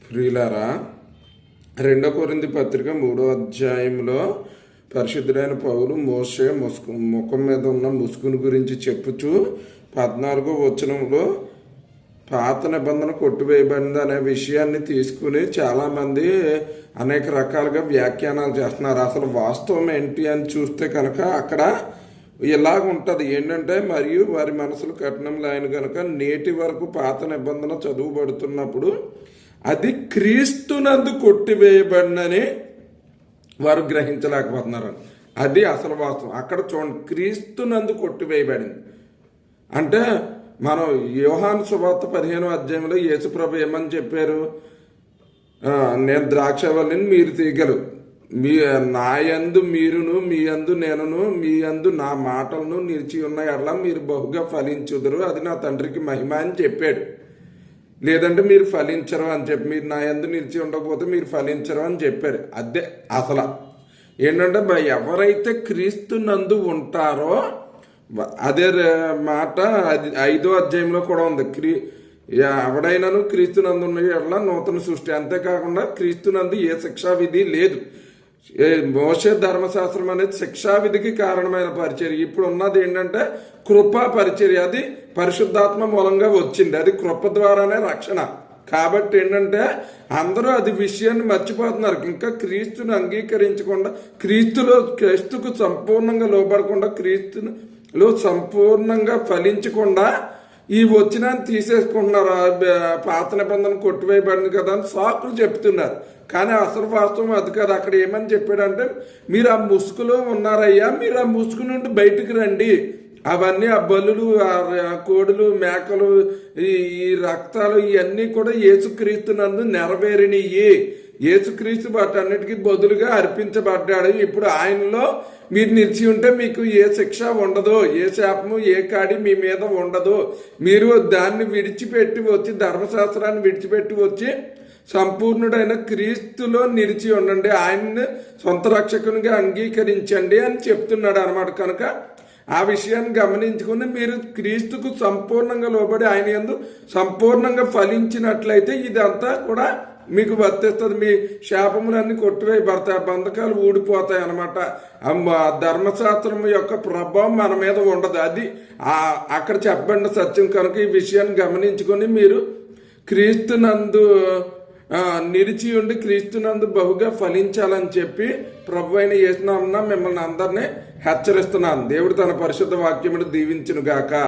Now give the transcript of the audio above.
ప్రియులారా, 2 కొరింథీ పత్రిక 3వ అధ్యాయంలో పరిశుద్ధుడైన పౌలు మోషే ముఖం మీద ఉన్న ముసుగుని గురించి చెప్పుచూ 14వ వచనంలో పాత నిబంధన కొట్టివేయబడింది అనే విషయాన్ని తీసుకుని చాలామంది అనేక రకాలుగా వ్యాఖ్యానాలు చేస్తున్నారు. అసలు వాస్తవం ఏంటి అని చూస్తే కనుక అక్కడ ఇలాగ ఉంటుంది ఏంటంటే, మరియు వారి మనసులు కఠినంలో అయిన కనుక నేటి వరకు పాత నిబంధన చదువుబడుతున్నప్పుడు అది క్రీస్తునందు కొట్టివేయబడినని వారు గ్రహించలేకపోతున్నారు. అది అసలు వాస్తవం. అక్కడ చూడండి, క్రీస్తునందు కొట్టివేయబడింది అంటే మనం యోహాను సువార్త 15వ అధ్యాయంలో యేసుప్రభు ఏమని చెప్పారు? నేను ద్రాక్షవల్లిని, మీరు తీగలు, నా యందు మీరును, మీ యందు నేనును, మీ యందు నా మాటలను నిలిచి ఉన్న ఎడల మీరు బహుగా ఫలించుదురు, అది నా తండ్రికి మహిమ అని చెప్పాడు. లేదంటే మీరు ఫలించరు అని చెప్పి, మీరు నా యందు నిలిచి ఉండకపోతే మీరు ఫలించరు అని చెప్పారు. అదే అసలు ఏంటంటే, ఎవరైతే క్రీస్తు నందు ఉంటారో అదే మాట అది 5వ అధ్యాయంలో కూడా ఉంది. ఎవడైనాను క్రీస్తునందు ఉన్న ఎడల నూతన సృష్టి. అంతేకాకుండా క్రీస్తునందు ఏ శిక్షా విధి లేదు. మోషే ధర్మశాస్త్రం అనేది శిక్షావిధికి కారణమైన పరిచర్య. ఇప్పుడు ఉన్నది ఏంటంటే కృపా పరిచర్య. అది పరిశుద్ధాత్మ మూలంగా వచ్చింది. అది కృప ద్వారానే రక్షణ. కాబట్టి ఏంటంటే అందరూ అది విషయాన్ని మర్చిపోతున్నారు. ఇంకా క్రీస్తుని అంగీకరించకుండా, క్రీస్తుకు సంపూర్ణంగా లోబడకుండా, క్రీస్తులో సంపూర్ణంగా ఫలించకుండా ఈ వచ్చిన తీసేసుకుంటున్నారు. పాత నిబంధన కొట్టివేయబడింది కదా అని సాకులు చెప్తున్నారు. కానీ అసలు వాస్తవం అది కాదు. అక్కడ ఏమని చెప్పాడంటే, మీరు ఆ ముసుగులో ఉన్నారయ్యా, మీరు ఆ ముసుగు నుండి బయటికి రండి. అవన్నీ ఆ బలులు, ఆ కోడులు, మేకలు, ఈ రక్తాలు ఇవన్నీ కూడా యేసుక్రీస్తునందు నెరవేరినయి. యేసుక్రీస్తు వాటన్నిటికీ బదులుగా అర్పించబడ్డాడు. ఇప్పుడు ఆయనలో మీరు నిలిచి ఉంటే మీకు ఏ శిక్ష ఉండదు, ఏ శాపము, ఏ కాడి మీ మీద ఉండదు. మీరు దాన్ని విడిచిపెట్టి వచ్చి, ధర్మశాస్త్రాన్ని విడిచిపెట్టి వచ్చి సంపూర్ణుడైన క్రీస్తులో నిలిచి ఉండండి, ఆయన్ని సొంత రక్షకునిగా అంగీకరించండి అని చెప్తున్నాడు అనమాట. కనుక ఆ విషయాన్ని గమనించుకుని మీరు క్రీస్తుకు సంపూర్ణంగా లోబడి ఆయన యందు సంపూర్ణంగా ఫలించినట్లయితే ఇదంతా కూడా మీకు వర్తిస్తుంది. మీ శాపములన్నీ కొట్టివేయబడతాయి, బంధకాలు ఊడిపోతాయి అనమాట. ధర్మశాస్త్రం యొక్క ప్రభావం మన మీద ఉండదు. అది అక్కడ చెప్పబడిన సత్యం. కనుక ఈ విషయాన్ని గమనించుకొని మీరు క్రీస్తునందు నిలిచి ఉండి క్రీస్తునందు బహుగా ఫలించాలని చెప్పి ప్రభు అయిన యేసు నామమున మిమ్మల్ని అందరినీ హెచ్చరిస్తున్నాను. దేవుడు తన పరిశుద్ధ వాక్యమును దీవించును గాక.